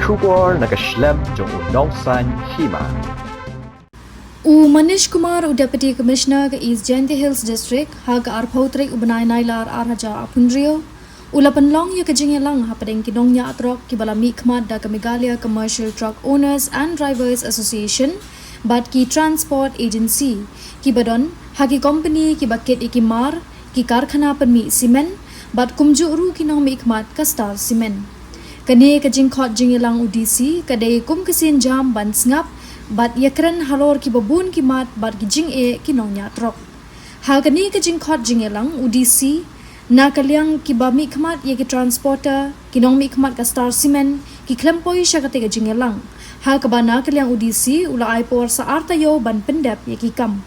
Shubor nakaslem jong unongsan hima. Manish Kumar, Deputy Commissioner ke East Jaintia Hills District, hag arpautrik ubenai nailar arhaja apundrio. Ulapan long ya kejingelang hapadeng kinong nya atrok kibala mikmat da Megalia Commercial Truck Owners and Drivers Association, bat ki Transport Agency, kibadon hagi company kibaket ikimar, ki karkhana penmi simen, bat kumjuru kinong mikmat kastar simen. Kani kejingkot jingelang UDC, kadai kum kesin jam ban sngap, bat yakren halor ki babun ki mat bat ki jing kinong nya trok. Hal kani ke jingkot jingelang UDC na kalyang ki ba mi khmat ye ki transporter kinong mi khmat ka star cement ki klempoi syakate ke jingelang. Hal ka ba na kalyang UDC ula ai por sa artayo ban pendap ye ki kam.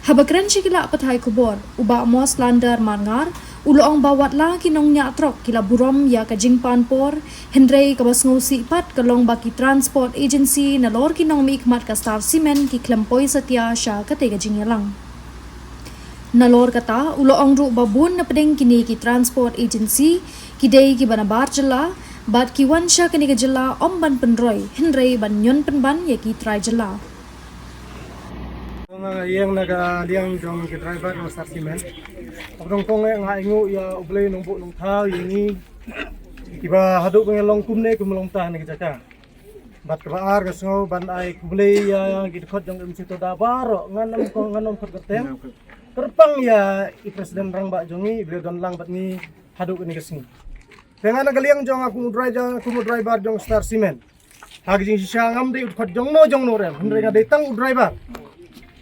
Habakren sikila pathai kubor uba mos landar marngar uloong bawat la kinong nya trok kila burom ya ka jingpan por hendrei ka basngo sipat kalong baki transport agency na lor kinong mikmat ka star cement ki klempoi satya sya kate ka jingelang. Nalor kata uloong ru babun na pedeng kini ki transport agency ki dei ki banabar jela bat ki wansha kini ka jela om ban penroy hendrei ban nyon penban ye ki try jela. Yang naga liang jong ke driver no star cement. Apong kong nga ingo ya ublay nung bu nung tao yingi iba haduk ng long kumne kumulong ta ni jaka. Bat kabaar gaso ban ay kublay ya gidkot jong MC to da baro nganom ko gatem. Terpang ya i presiden rang ba jongi beliau don lang bat ni haduk ni gasni. Kaya naga liang jong aku driver jong star cement. Hagi jing siya ngam de ukot jong no rem. Hendra nga datang driver.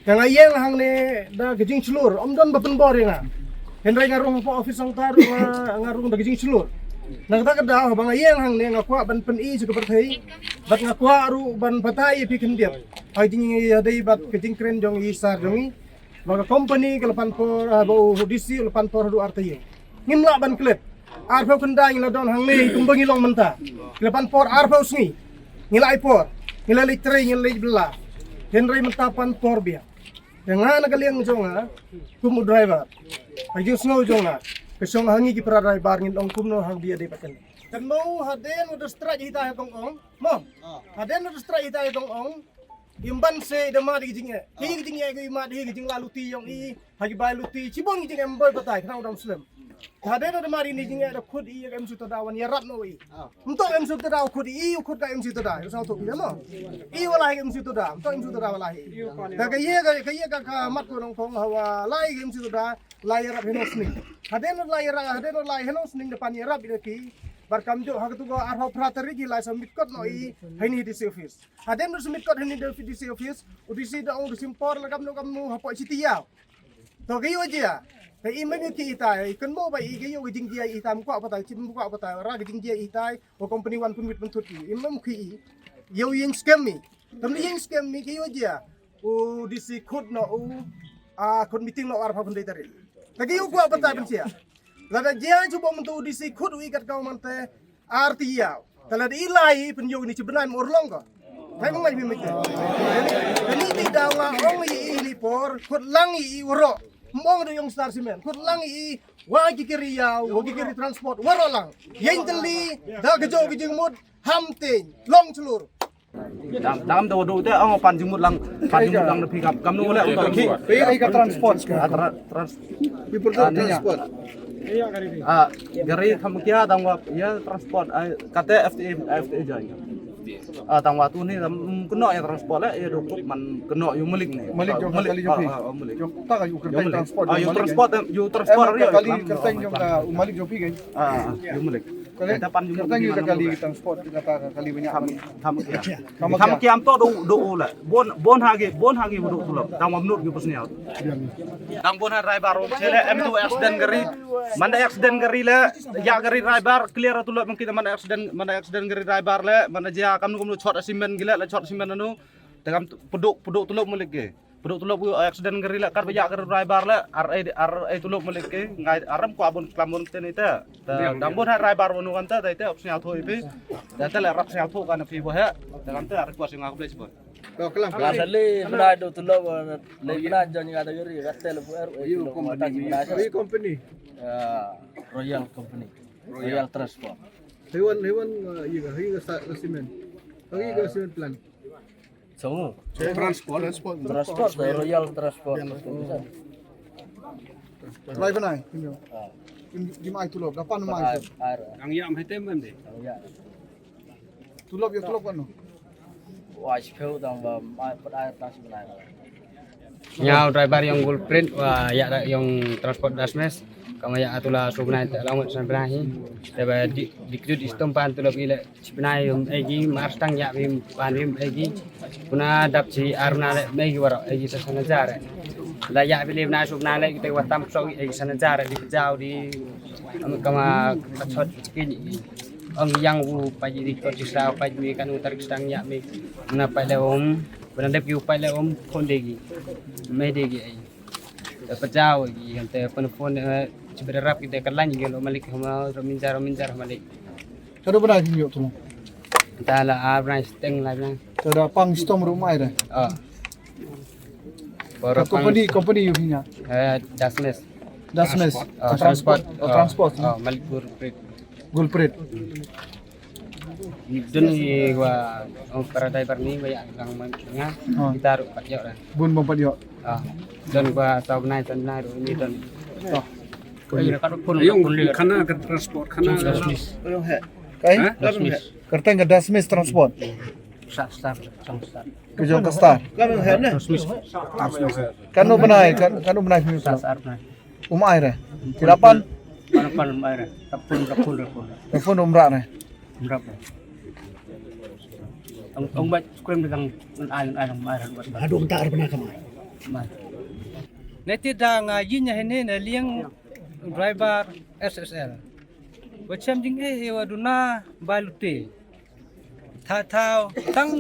Yang ayang hang ne da gejing celur om don bapen bor nga hendrai ngarung po office ang tar ngarung da gejing celur nang ta kada bang ayang hang ne ngakwa ban pen i juga berthai bat ngakwa ru ban patai pi kendiap ai ding dai bat gejing kren jong i sar jong i baga company kelepan por bau disi lepan por du artai ngimla ban klep arfau kendai ngila don hang ne kumbangi long menta kelepan por arfau sngi ngilai por ngilai tre ngilai bela hendrai mentapan por bia. Yang nagaliang jonga kumu driver ayung snow jonga kesong hangi ki pra driver ngin ong kumno hang biya de paten kan mau haden udah strike hita tong ong mo haden udah strike hita tong ong imban se de ma di jinge ki jinge ki ma di jing lalu ti yong i hagi bai luti cibong jing emboy batai kana udam muslim haden udah mari ni jinge da khud i em su to dawan ya rat no i untuk em su to daw khud i khud ka em su to da sa to ya mo i wala em su to da to em su to da wala i da ka ye ka mat ko nong kong hawa lai em su to da lai rap henos ni haden lai henos ning depan ya rap ki barkam jo hak tu go arho prateri gi lai samit kot no i haini di office haden no samit kot haini di office udisi da ong simpor lagam no kamu hapo citiya to gi wajia Kaya imag ki itay, ikan mo ba igayo gijing dia itam ko apa tayo, cim ko apa tayo, ra gijing dia itay, o company one pun with mentut ki, imam ki, yo yung scam mi, tamli yung scam mi kayo dia, o disi code no o code meeting no arpa pun daytari, kagayo ko apa tayo siya, lada dia coba mentu disi code ikat kau mante artiya, talada ilay penyo ni cibenan mo orlong ko, kaya mo may bimikya, kani tidak ngong i ilipor, code lang i uro. Mong yung star cement kut lang i wagi kiriya wagi kiri transport waro lang yen teli da gejo gijing mud hamting long celur dalam do te ang panjumut lang na pick up kamnu le untuk ki ka transport people transport gari kamkia tangwa ya transport kate FTA join tangwa tu ni kena ya transport ya dokut man kena yung malik ni malik yung ta yung transport you transport kali kerteng yung umalik yung pigay yung malik kali kerteng yung kali transport kali banyak ham kiam to do la bon hagi do tulap tangwa menut gitu pesnial tang bon driver sele m2 accident gari le ya gari driver clear tulap mungkin mana accident gari driver le mana dia kamu short simen gila la short simen anu dengan peduk tuluk mulik ke peduk tuluk accident gari la kar bajak gari driver la ra tuluk mulik ke ngai aram ko abon klamun ten ita dambon ha driver wonu kan ta ita opsi auto ipi data la rap auto kan fi bo ha dengan ta request yang aku beli sebut Asali mula do tulog le mula jon yung category kastel company Royal Transport. hewan iya sa cement Semua. Transport. Transport, Royal Transport. Driver này. Kim ai tulop? Kapan mai? Ang yam hay tem em đi. Tulop ya tulop kan? Wah, sekau tang mai pada air tas benai. Nhau driver yang gulprint wa ya yang transport dasmes kama ya atula subnai lamat sanbrahi teba dikjud istompan tulok ile sibnai egi marstang ya bim panim egi kuna dap si arna le megi waro egi sasana jare la ya bile na subna le kita watam so egi sana jare di pejau di kama kacot kini ang yang u paji di kodisau paji kan utar kistang ya mi na pada benar piu pada kondegi medegi ai pejau egi ante penelpon sebenarnya kita kelan juga malik sama mincar malik Kada benar kim yo tulop. kita lah abran steng lah bang Kada pang stom rumah dah. baru Company yo punya. dasmes Dasmes. transport Transport. malik gulprint Gulprit. dun gua para driver ni banyak yang menengah kita harus pakai orang Bun bompat yo. dan gua tahu naik ini dan Yung kana ke transport kana Kai? Kerteng ke Dasmes transport. start Kujong ke Star. Kanu benai kim yo. Umai dah. Tilapan. pan air kapun Telepon umrah dah. berapa ông baik kuem dengan ai air buat Adung tak pernah kamai. Nanti dah ngajinya ini liang driver SSL. Macam jing waduna baluti. Thao tang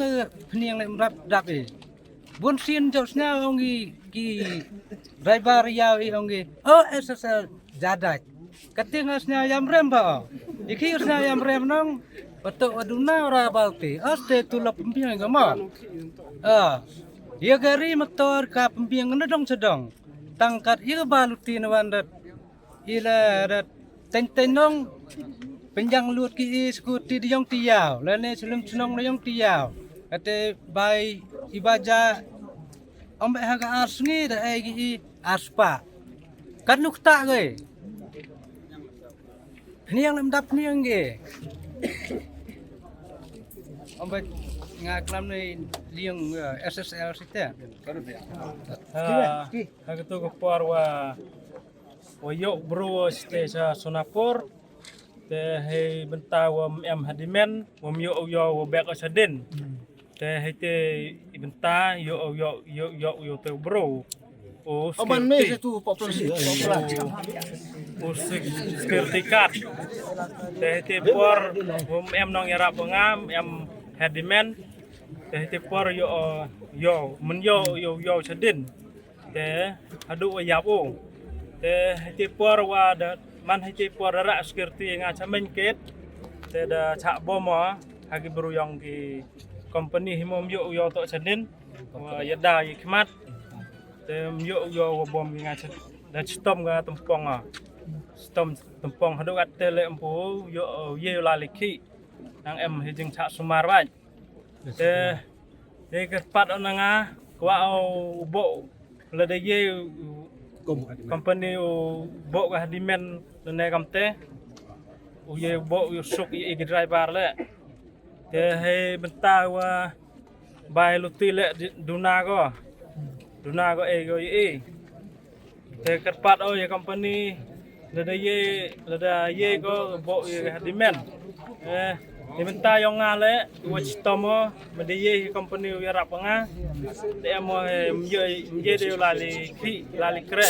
peniang le rap dap Bun sin josnya ongi ki driver ya ongi SSL jadat. Katingasnya yam remba. Ikirnya yam rem nang betul waduna ora baluti. Aste tulap pembiang gama. Ya gari motor ka pembiang ngedong sedong. Tangkat ia baluti nawandat ila dat tenong penjang lut ki skuti di yong tiaw lane selum senong di yong tiaw kate bai ibaja ombe haga arsngi da ai arspa kan nuk tak ge niang lam dap niang ge ombe ngaklam ni liang SSL sita Hagatu kapar wa yo bro ste sa Sonapur te he benta wa em hadimen wa yo yo back asadin te he te benta yo te bro o Aman mes itu populasi. o security card te he te por em nong yara pengam em hadimen te he te por yo men yo sadin te adu yapo te he por wa da man he por ra security nga chamen ket te da cha bom hagi beruyang ki company himom yo to sadin wa yada yikmat te yo bom nga da stom ga tempong stom tempong hadu at tele empu yo ye la liki nang em hijing cha sumar ba te ke pat onanga kwa au bo la de ye company bo ga dimen ne kamte ye bo suk ye driver le te he benta wa bai luti le duna go go ye te kerpat ye company la da ye go bo ye dimen Dimenta yang ngale watch tomo mede ye company ya rap nga te mo ye de lali kre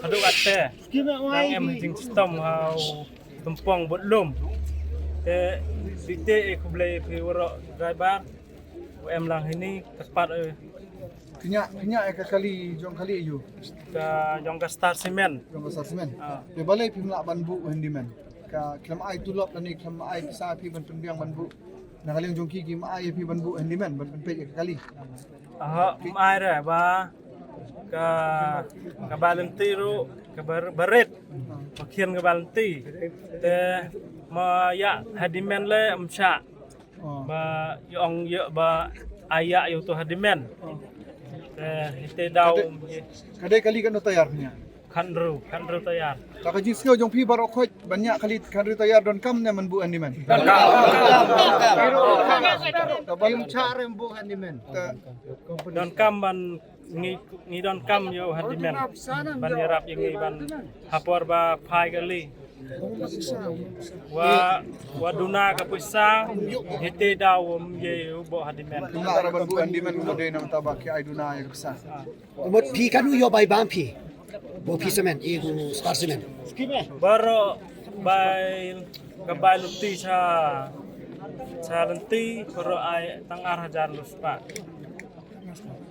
adu atte nang em jing stom hau tumpong bodlum te site ko ble pe woro driver em lang ini tepat Kinya kali jong kali yo. ka jong ka star cement Jong ka sarsemen. Be balai pimla banbu handyman. Ka klam ai tulop lani klam ai sa pi ban pembiang banbu. Na kali jong ki kim ai pi banbu handyman ban pe kali. ai ra ba ka balenti ru ka baret makian ka balenti te ma ya hadimen le amsa ba yung ba ayak yo to hadimen ite daw Kadai kali kan tayar punya. khandru tayar Tak kajing skill jong pi baru khoj banyak kali khandru tayar don kam ne man bu handyman. Tabang cara bu handyman. don kam ban ngi don kam yo hadimen ban yarap yang ngi ban hapor ba phai kali wa duna ka puisa ite daw ye bo hadimen Tumla raban bu handyman kemudian nam tabak ke aiduna ya kesa. Umut pi kanu yo bay bam pi. Bo pi semen e gu star semen. baro bay kabay luti sa lenti pero ay tangar hajar luspa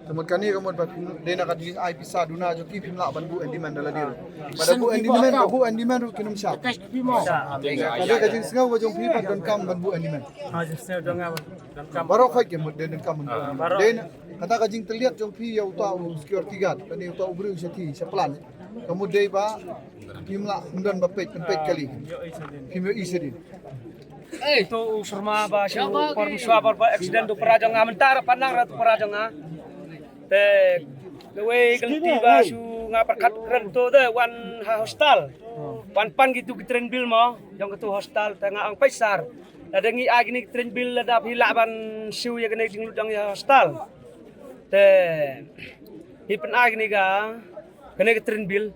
Temut kani kamut bat dena kading ai pisa duna jo ki pimla ban bu handyman dala dir. Pada bu handyman ru kinum sha. Kadai kajing skill jong pi pat don kam ban bu handyman. hajar sel donga dan kam Baru khoj ke mud den kam. Den kata kajing terlihat jong pi ya uta security guard tani uta ubri usati seplan. Kemudian ba pimla mundan ba pet kali. yo isadin Pimyo isedin. Itu surma ba siya por muswa ba accident do parajang nga mentar panang rat parajang nga. Te lewe kelti ba su nga perkat keren to de wan hostal. Wan pan gitu kitren bil mo yang ketu hostal tengah ang paisar. Ladangi agni kitren bil lada hila ban siu ya gene jing ludang ya hostal. Te hipen agni ga kene kitren bil.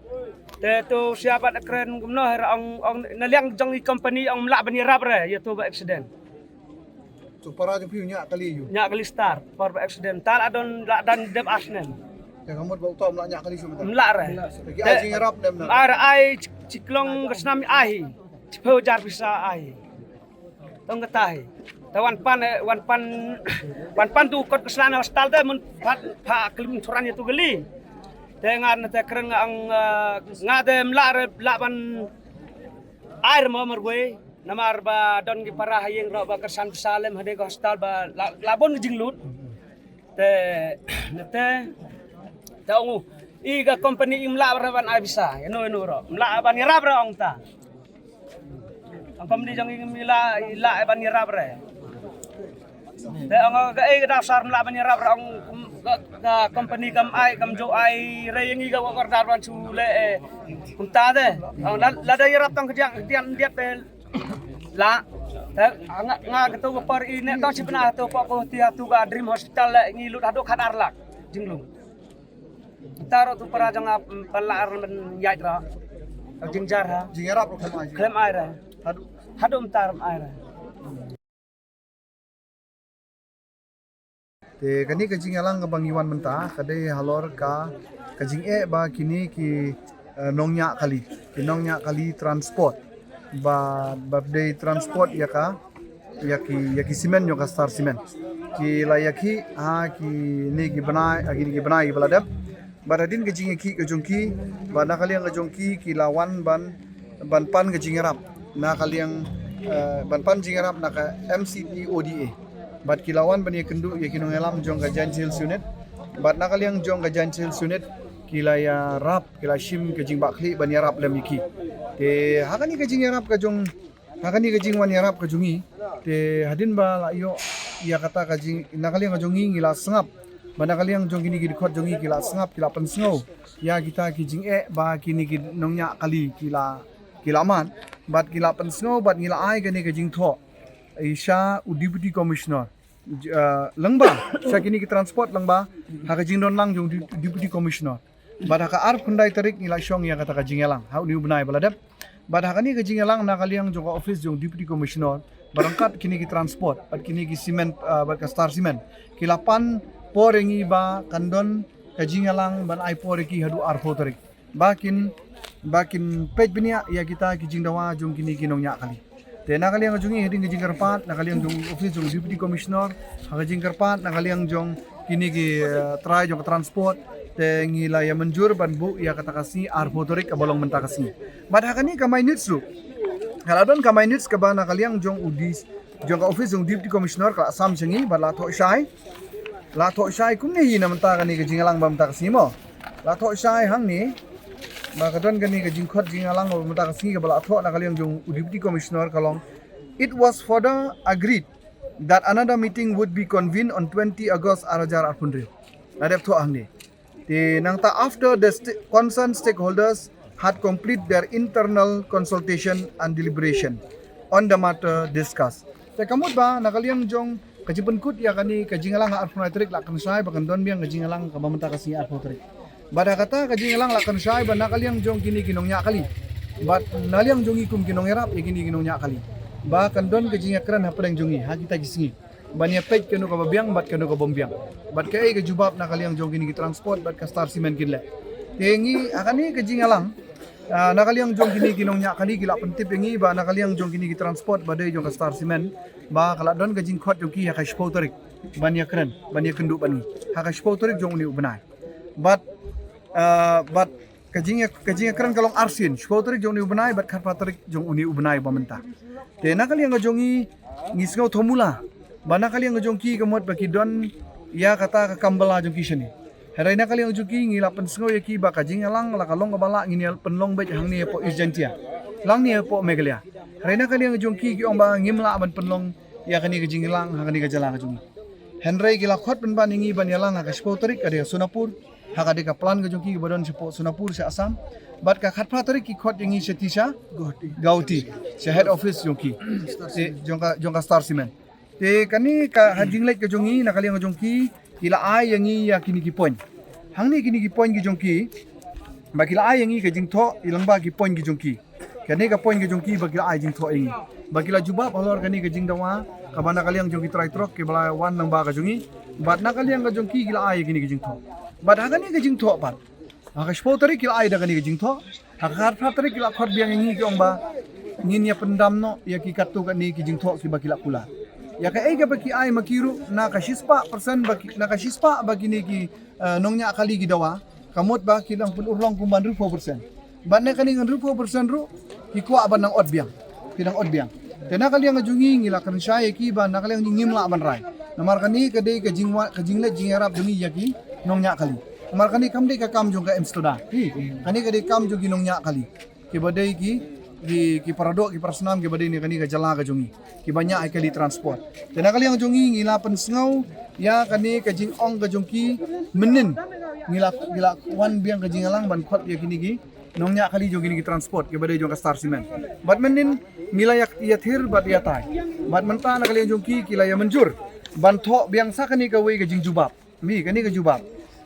Te tu siapa nak keren gumno ang naliang jang i company ang mla bani rap re ya tu ba accident. So para jong pi nya kali yu. Nya kali start for ba accident tal adon la dan dep asnen. Ya kamut ba uta mla nya kali su mata. Mla re. Lagi ajing rap dem na. Ar ai ciklong kesnami ahi. Cipo jar bisa ahi. Tong ketahi. Tawan pan tu kot kesana hostal te mun pa kelim suran itu geli. Dengan te keren ang ngadem la ban air mo marwe namar ba don gi parah yang ro ba kersan salem hade ko hostal ba labon jing lut te ongu iga company imla ban ai bisa eno ro mla ban yarab ra ong ta ang company jang imla ila ban yarab re te ang ga e da sar mla ban yarab ra ong ka company kam jo ai re yang iga wakar darwan sule kunta de la da yarap tang kejang dia pel la nga ketu par ini tong sipna tu pa ko tia tu ga dream hospital ngilut hadok hadar lak jinglung taro tu para jang palar men yait ra jingjar ha Jing rap ro kam ai. klem ai ra hadum tar ai ra Te kani kajing alang bang iwan menta kadai halor ka kajing ba kini ki nongnya kali transport ba day transport ya ki simen yo ka star simen ki layaki ki ni ki banai baladap baradin kajing ki kajongki ba nakaliang kajongki ki lawan ban pan kajing rap nakaliang ban pan jing rap naka MCT ODA bat kilawan bani kendu ya kinong elam jong gajan sil sunit bat nakaliang jong gajan sil sunit kilaya rap kila shim kajing bakli bani rap lam yiki te hakani kajing rap kajong hakani kajing wan rap kajungi te hadin ba la yo ya kata kajing nakaliang kajongi ngila sengap ba nakaliang jong kini gidi khot jongi kila sengap kila pensngau ya kita kijing ba kini gid nongnya kali kila man bat kila pensngau bat ngila ai kani kajing tho Isha Deputy Commissioner Langba Syakini ki transport Langba haka jingdon lang jong Deputy Commissioner bad haka arp kundai tarik nila syong ya kata ka jingelang hau ni ubnai baladap bad haka ni ka jingelang nakaliang jong office jong Deputy Commissioner barangkat kini ki transport at kini ki cement bad ka star cement kilapan porengi ba kandon ka jingelang ban ai poreki hadu arpo tarik bakin pej binia ya kita ki jingdawa jong kini kinong nya kali te nakaliang jungi heding jing karpat nakaliang jong office jong Deputy Commissioner haka jing karpat nakaliang jong kini ki try jong transport te ngila ya menjur ban bu ya kata kasi arpotorik abolong menta kasi bad hakani kamay nits lu haladon kamay nits ka ba nakaliang jong udis jong office jong Deputy Commissioner ka asam sengi bad lato shai kum ni na menta kani ka jingalang ba menta kasi mo lato shai hang ni Makadon gani ka jingkhot jingalang o mata kasi ka bala atho nakaliang jong Deputy Commissioner kalong it was further agreed that another meeting would be convened on 20 August arajar arpundri. Nadep tu ahni. Di nangta after the concerned stakeholders had complete their internal consultation and deliberation on the matter discussed. Te kamut ba nakaliang jong kajipenkut ya kani kajingalang arpunatrik lakan sai bakan don biang kajingalang kabamenta kasi arpunatrik. Bada kata kajingalang lakan sai ba nakaliang jong kini kinongnya kali. Bat naliang jongi kum kinong erap ya kini kinongnya kali. Ba kandon kajinga kran hapadang jongi ha kita gisingi. Banya pej kanu ka babiang bat kanu ka bombiang. Bat kay ka jubab nakaliang jong kini transport bat ka star cement kinle. Tengi akani kajingalang nakaliang jong kini kinongnya kali gila pentip yengi ba nakaliang jong kini transport badai jong ka star cement ba kala don ka jingkhot jong ki ha ka spotorik banya kran banya kendu bani ha ka spotorik jong ni ubenai. But kajinga kran kalong arsin spotorik jong ni ubenai bat kharpatorik jong uni ubenai bamenta. Te nakaliang jongi ngisngau thomula bana kali yang jongki kemot baki don ya kata kambala jongki sini. Hari na kali yang jongki ngila pensengau ya ki baka jingalang la kalong kabala ngini penlong bej hang ni po isjantia. Lang ni po megalia. Hari na kali yang jongki ki omba ngimla ban penlong ya kani kajingalang hang ni kajala kajungi. Henry gila khot pen ban ngi ban yalang ka spotorik ade Sunapur ha ka de ka plan ka jongki badon sepo Sunapur se Assam. Bat ka khatpatorik ki khot ngi setisha Gauti se head office jongki. Se jongka Star Cement. Te kani ka hajing lek ke jongi nakaliang jongki kila ai yangi ya kini ki point. Hang ni kini ki point ki jongki ba kila ai yangi ke jing tho ilang ba ki point ki jongki. Kani ka point ki jongki ba kila ai jing tho yangi. Ba kila jubab halor kani ke jing dawa ka bana kaliang jongki try truck ke bala wan nang ba ka jongi. Bat nakaliang ka jongki kila ai kini ki jing tho. Bat hagani ke jing tho pat. Ha ka spoteri kila ai da kani ke jing tho. Ha ka fateri kila khot biang yangi ki omba ngin ya pendam no ya ki katu kani ki jing tho ki ba kila kula. Ya ka ega baki ai makiru na ka 6% baki na ka 6% bagi ni ki nongnya kali gidawa kamot ba kilang pun urlong kumban 4%. Banne kani ngan 4% ru ki kwa ban nang odbiang. Kinang odbiang. Tena kali yang ngajungi ngila kan syai ki ban na kali yang ngimla ban rai. Namar kani kadai ka jingle jingarap dungi yaki nongnya kali. Namar kani kam de ka kam jong ka Amsterdam. Kani kadai kam jogi nongnya kali. Ki badai ki paradok ki parsenam ki badai ni kani ka jala ka jongi ki banyak ai kali transport tena kali yang jongi ngila pensengau ya kani ka jing ong ka jongki menin ngila wan biang ka jingalang ban khot ya kini ki nongnya kali jongi ni ki transport ki badai jong ka Star Cement bat menin ngila ya thir bat ya tai bat menta na kali yang jongki kila ya menjur ban tho biang sa kani ka wei ka jing jubab mi kani ka jubab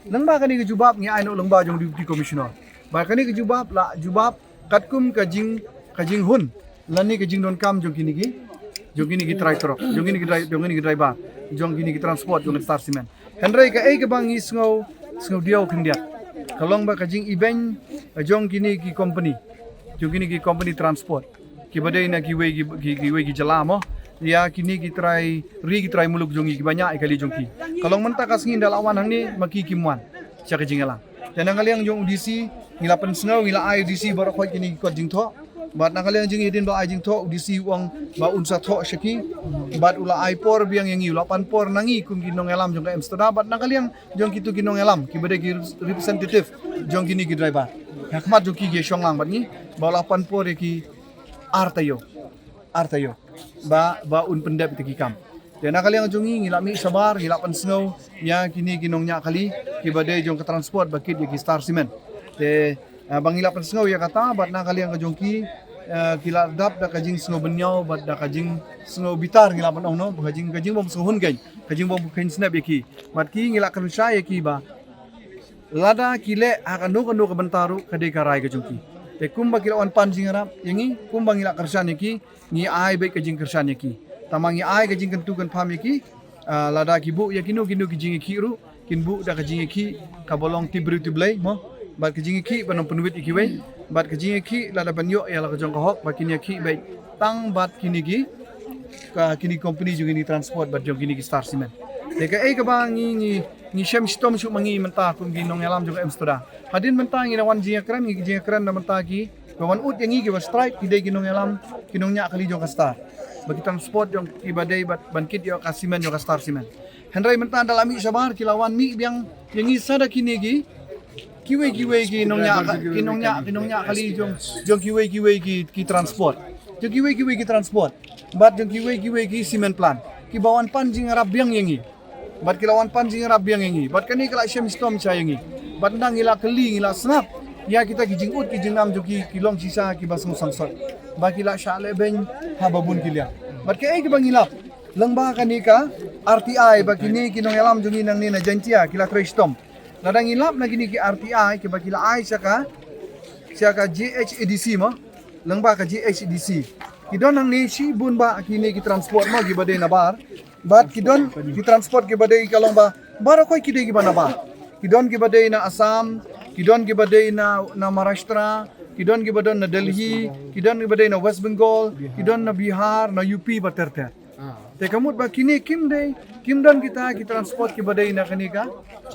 lengba kani ka jubab ngi ai no lengba jong deputy commissioner ba kani ka jubab la jubab katkum ka jing hun lani ke jing don kam jong kini ki try truck jong kini ki driver jong kini ki transport jong Star Cement henry ka ai ke bangi sngau diau kendiat kalong ba ka jing event jong kini ki company transport ki badai na ki we ki jala mo ya kini ki try muluk jong ki banyak kali jong ki kalong menta kasngin dalawan hang ni maki kimwan sia ke jingalang tenang kaliang jong DC ngila pen sngau ngila ai DC baru khoi kini ko jing tho bat nakaliang jing idin ba ajing tho disi uang ba unsa tho shaki bat ula ai por biang yang ula pan por nangi kum ginong elam jong ka Amsterdam bat nakaliang jong kitu ginong elam ki bade ki representative jong kini ki driver hakmat jong ki ge shonglang bat ni ba ula pan por ki artayo ba un pendap ti ki kam de nakaliang jong ngila mi sabar ngila pan snow ya kini ginong nya kali ki bade jong ka transport bakit ki Star Cement de bangila pan snow ya kata bat nakaliang ka jong ki kila dap da kajing snow benyau bat da kajing snow bitar ngila pan ong no kajing bom suhun gain kajing bom kain snap yaki bat ki ngila kan sha yaki ba lada kile akan no ka bentaru kade karai ka jong ki te kumba kila on pan jingarap yangi kumba ngila kersan yaki ngi ai be kajing kersan yaki tamangi ai kajing kentukan pam yaki lada kibu yakino ki jing ki ru kinbu da kajing ki ka bolong tibru tiblai mo bat kajing ki banong penuit ikiwe bat kajing ki lada banyo ya la kajong kahok bat kini ki baik tang bat kini company juga ni transport bat jong kini ki Star Cement deka ka bang ni shem stom su mangi menta kum ginong yalam jong Amsterdam hadin menta ngi lawan jing kran na menta ki kawan ut yang ki strike ki dei ginong yalam kinong nya kali jong ka Star bagi transport jong ibadai bat bankit yo ka Cement jong ka Star Cement henry menta dalami sabar kilawan mi biang yang sada kini ki kiwe kinongnya kali jong kiwe ki transport jong kiwe ki transport bat jong kiwe ki cement plant ki bawan pan jing rab biang yengi bat ki lawan pan jing rab biang yengi bat kani kala shem stom cha yengi bat nang ila keli ila snap ya kita ki jing ut ki jing nam joki ki long sisa ki basung sangsot ba ki la sha le ben ha babun ki lia bat ke ki bangilap lengba kani ka RTI ba kini ki nong yalam jungi nang ni na jantia ki la trestom ladang ilap na kini ki RTI ki ba ki la ai saka GHADC mo lengba ka GHADC kidon nang ni si bun ba kini ki transport mo gi bade nabar bat kidon ki transport gi bade kalong ba baro koy kide gi ba nabar kidon gi bade na Assam kidon gi bade na Maharashtra kidon gi bade na Delhi kidon gi bade na West Bengal kidon na Bihar na UP baterter te kamut ba kini kim don kita ki transport ki bade na kanika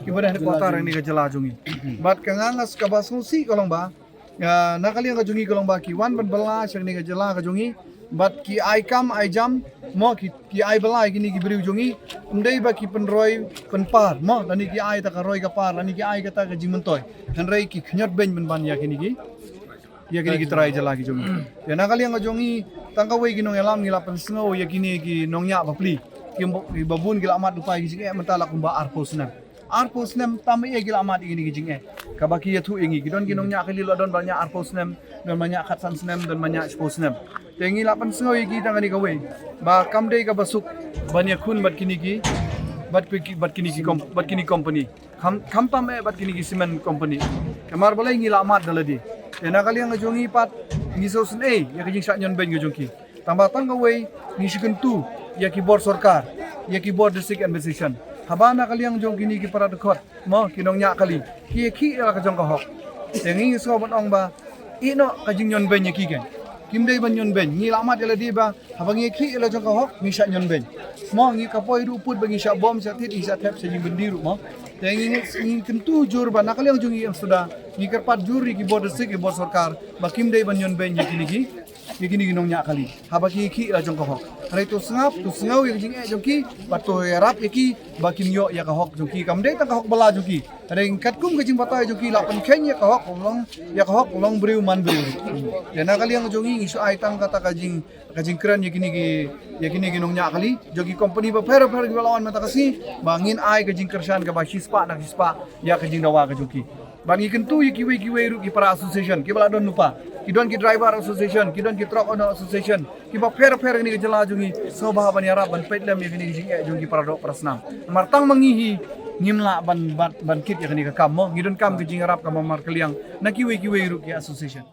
ki bade na kota ni ka jala jungi bat kangangas ka basungsi kalong ba nakaliang kajungi kalong ba ki wan ban bala syang ni ka jala kajungi bat ki ai kam ai jam mo ki ai bala kini ki beriu jungi undai ba ki penroi penpar mo lani ki ai ta ka roi ka par lani ki ai ka ta ka jimentoy hanrei ki khnyat ben ban ya kini ki trai jala ki jungi ya nakaliang kajungi tangkawai ki nong alam ngila pensngo ya kini ki nongnya bapli ki babun gila amat lupai ki jinge mentala kumba arposnem tamai e gila amat ini ki jinge kabaki ya thu ingi kidon ki nongnya kali lo don banyak arposnem don banyak khatsan snem don banyak sposnem tengi lapan sengo ki tangani kawe ba kamdei ka basuk banya khun bat kini ki company khampam e bat kini ki cement company kamar balai ngila amat daladi tena kali yang ngajongi pat ngisosun ya kijing sak nyon ben ngajongki tambah kawe ngisikentu ya ki bor sarkar ya ki bor district administration habana kali yang jong kini ki para dekot mo kinongnya kali ki la ka jong ka hok tengi so ban ong ba ino ka jing nyon ben ki gen kimdei ban nyon ben ngi lamat ela di ba habangi ki la jong ka hok mi syak nyon ben mo ngi ka poi ru put bagi syak bom syak tit syak tap syak bendiru mo tengi ngi kentu jur ba nakal yang jong yang sudah ngi kerpat juri ki bor district ki bor sarkar ba kimdei ban nyon ben kini ki nongnya kali habaki ki la jong ka hok hari tu sengau yang jing jongki bato rap ki bakim yo ya ka hok jongki kamdei ta ka hok bala jongki ada yang katkum ke jing batai jongki la pen ken ya ka hok long briu man briu ya na kali yang jongi isu ai tang kata ka jing keren ya kini ki nongnya kali jogi company ba fer ki lawan mata kasi bangin ai ka jing kersan ka ba sispa ya ka jing dawa ka jongki bangi kentu ki we ru ki para association ki bala don lupa kidon ki driver association kidon ki truck owner association ki ba fer ni ke jela jungi so ba ban yarab ban petlem ya kini jing jungi para dok prasnam martang mangihi ngimla ban kit ya kini ka kam mo ngidon kam ke jing arab kam mar kaliang na ki we ru ki association